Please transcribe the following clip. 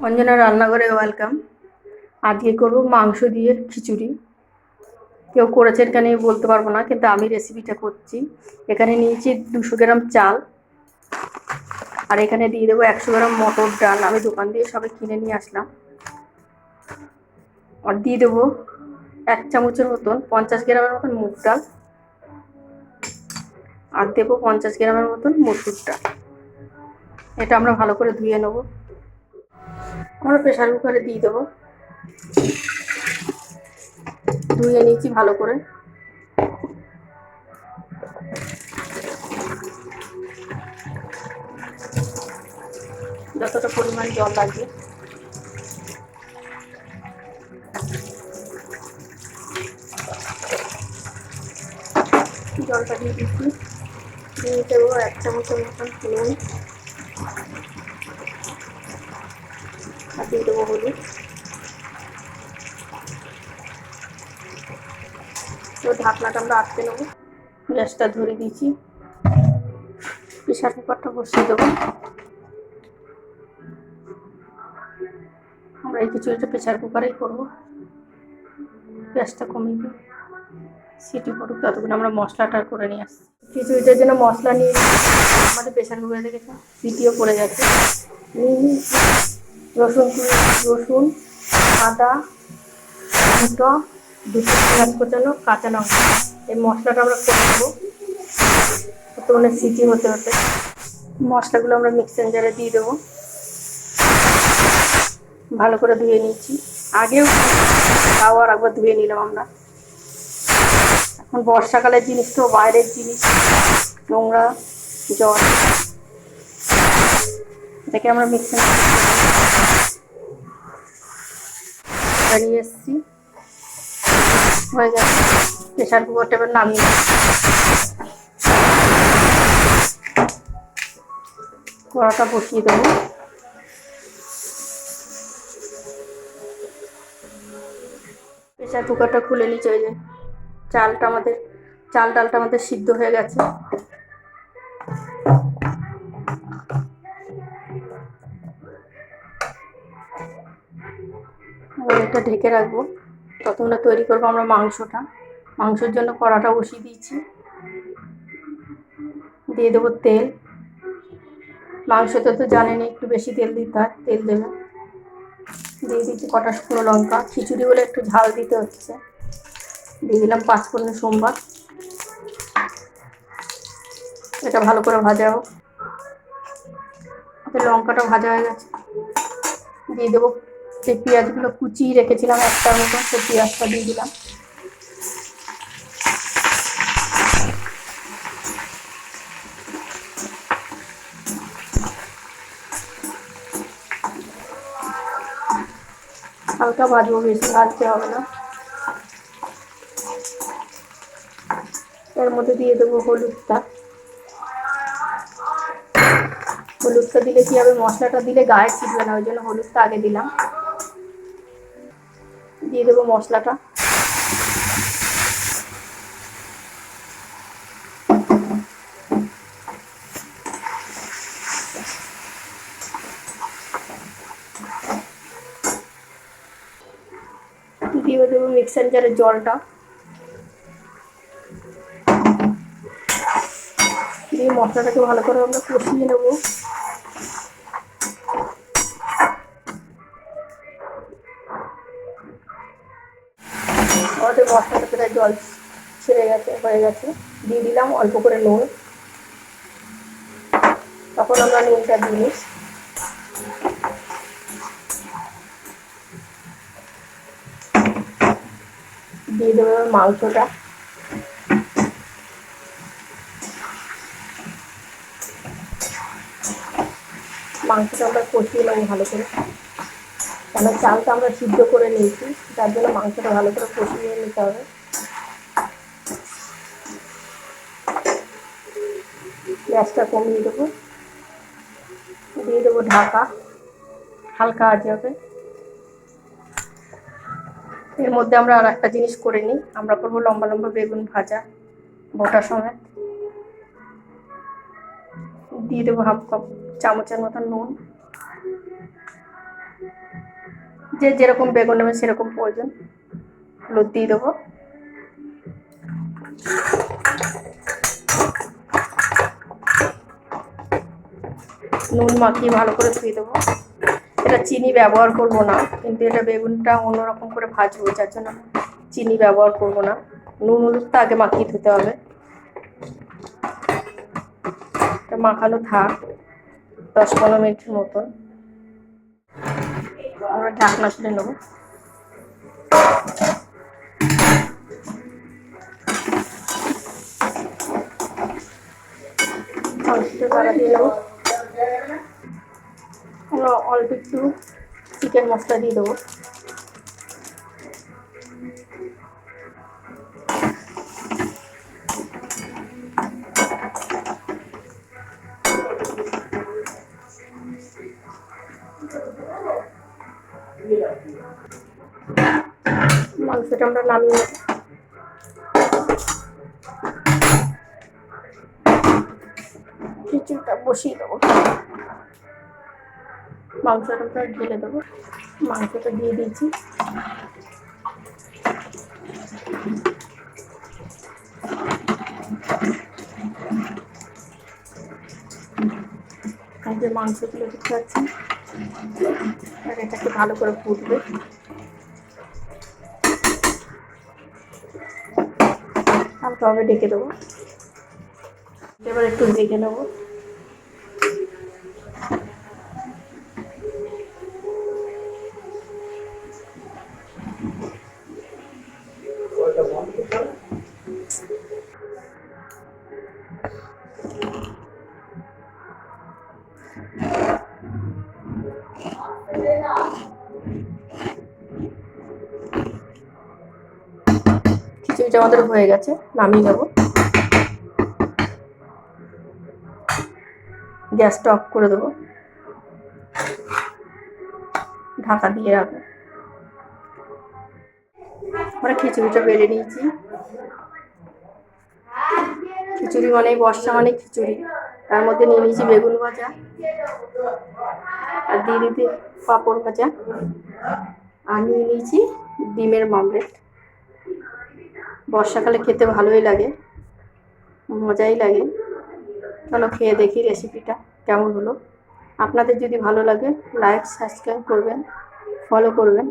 অঞ্জনা রান্নাঘরে ওয়েলকাম। আজকে করব মাংস দিয়ে খিচুড়ি। কেউ করেছেন কিনা আমি বলতে পারবো না, কিন্তু আমি রেসিপিটা করছি। এখানে নিয়েছি 200 গ্রাম চাল, আর এখানে দিয়ে দেবো 100 গ্রাম মটর ডাল। আমি দোকান দিয়ে সবে কিনে নিয়ে আসলাম। আর দিয়ে দেবো 1 চামচের মতন 50 গ্রামের মতন মুগ ডাল, আর দেবো 50 গ্রামের মতন মসুর ডাল। এটা আমরা ভালো করে ধুয়ে নেব। আমরা প্রেসার কুকারে দিয়ে দেবো। ধুয়ে নিয়েছি ভালো করে। যতটা পরিমাণ জল লাগবে জলটা দিয়ে দিচ্ছি। দিয়ে দেবো 1 চামচের মতন নুন, আর দিয়ে দেবো হলুদ। তো ঢাকনাটা আমরা আটকে নেবো। গ্যাসটা ধরে দিয়েছি, প্রেসার কুকারটা বসিয়ে দেবো। আমরা এই খিচুড়িটা প্রেসার কুকারেই করবো। গ্যাসটা কমিয়ে দিই, সিটি পড়ুক, ততক্ষণ আমরা মশলাটা করে নিয়ে আসছি। খিচুড়িটার জন্য মশলা নিয়ে আমাদের প্রেসার কুকারে দেখেছি সিটিও পড়ে গেছে। রসুন, আদা, দুটো পেঁয়াজ কোচানো, কাঁচা লঙ্কা। এই মশলাটা আমরা করে দেবো ততক্ষণে সিটি হতে হতে। মশলাগুলো আমরা মিক্সার জারে দিয়ে দেবো। ভালো করে ধুয়ে নিচ্ছি, আগেও তাও আর একবার ধুয়ে নিলাম আমরা। এখন বর্ষাকালের জিনিস তো, বাইরের জিনিস, নোংরা জল, এটাকে আমরা মিক্সার নিয়ে এসেছি। হয়ে গেছে, প্রেসার কুকারটা এবার নামিয়ে কড়াটা বসিয়ে দেবো। প্রেসার কুকারটা খুলে নিচে, ওই যে চাল ডালটা আমাদের সিদ্ধ হয়ে গেছে। এটা ঢেকে রাখবো, ততক্ষণে তৈরি করবো আমরা মাংসটা। মাংসের জন্য কড়াটা বসিয়ে দিয়েছি। দিয়ে দেবো তেল। মাংসতে তো জানেনি একটু বেশি তেল দিতে হয়, তেল দেবে। দিয়ে দিচ্ছি কটা শুকনো লঙ্কা, খিচুড়ি বলে একটু ঝাল দিতে হচ্ছে। দিয়ে দিলাম 5 ফোড়ন সোমবার। এটা ভালো করে ভাজা হোক। লঙ্কাটা ভাজা হয়ে গেছে। দিয়ে দেবো সেই পেঁয়াজগুলো কুচিয়ে রেখেছিলাম একটার মতো, সেই পেঁয়াজটা দিয়ে দিলাম। হালকা ভাজবো, বেশি ভাজতে হবে না। এর মধ্যে দিয়ে দেবো হলুদটা। হলুদটা দিলে কি হবে, মশলাটা দিলে গায়ে ছিটবে না, ওই জন্য হলুদটা আগে দিলাম। দিয়ে দেবো মশলাটা। দিয়ে দেবো মিক্সার জারের জলটা। দিয়ে মশলাটাকে ভালো করে আমরা কষিয়ে নেবো। আমাদের মশলাটা প্রায় জল ছেড়ে গেছে, হয়ে গেছে। দিয়ে দিলাম অল্প করে নুন। তখন আমরা নুনটা দিই। দিয়ে দেবো মাংসটা। মাংসটা আমরা কষিয়ে নেবো ভালো করে, কেন চালটা আমরা সিদ্ধ করে নিয়েছি, যার জন্য মাংসটা ভালো করে কষিয়ে নিতে হবে। গ্যাসটা কমিয়ে দেবো। দিয়ে দেবো ঢাকা, হালকা আঁচে হবে। এর মধ্যে আমরা আর একটা জিনিস করে নিই, আমরা করবো লম্বা লম্বা বেগুন ভাজা বোটা সমেত। দিয়ে দেবো 1/2 কাপ চামচের মতন নুন। যে যেরকম বেগুন নেবে সেরকম প্রয়োজন। হলুদ দিয়ে দেবো, নুন মাখিয়ে ভালো করে ধুয়ে দেবো। এটা চিনি ব্যবহার করব না, কিন্তু এটা বেগুনটা অন্যরকম করে ভাজবো, যার জন্য চিনি ব্যবহার করব না। নুন হলুদটা আগে মাখিয়ে ধুতে হবে। এটা মাখানো থাক 10-15 মিনিটের মতন। আমরা ঢাকনা তুলে নেবো। মাংসটা তারা দিয়ে নেবো। আমরা অল্প একটু চিকেন মশলা দিয়ে দেবো। মাংসটা আমরা নামিয়ে নেব। খিচুড়িটা বসিয়ে দেবো। মাংসটা আমরা ঢেলে দেবো। মাংসটা দিয়ে দিয়েছি। যে মাংসগুলো দেখতে পাচ্ছি, আর এটাকে ভালো করে ফুটবে। হালকা ভাবে ঢেকে দেবো। এবার একটু দেখে নেবো। খিচুড়িটা আমাদের হয়ে গেছে, নামিয়ে নেব। গ্যাসটা অফ করে দেবো, ঢাকা দিয়ে রাখবো। আমরা খিচুড়িটা বেড়ে নিয়েছি। খিচুড়ি মানে বর্ষা মানে খিচুড়ি। তার মধ্যে নিয়ে নিয়েছি বেগুন ভাজা, আর দিয়ে দিতে পাঁপড় ভাজা, আর নিয়ে নিয়েছি ডিমের মামলেট। বর্ষাকালে খেতে ভালোই লাগে, মজাই লাগে। চলো খেয়ে দেখি রেসিপিটা কেমন হলো। আপনাদের যদি ভালো লাগে লাইক সাবস্ক্রাইব করবেন, ফলো করবেন।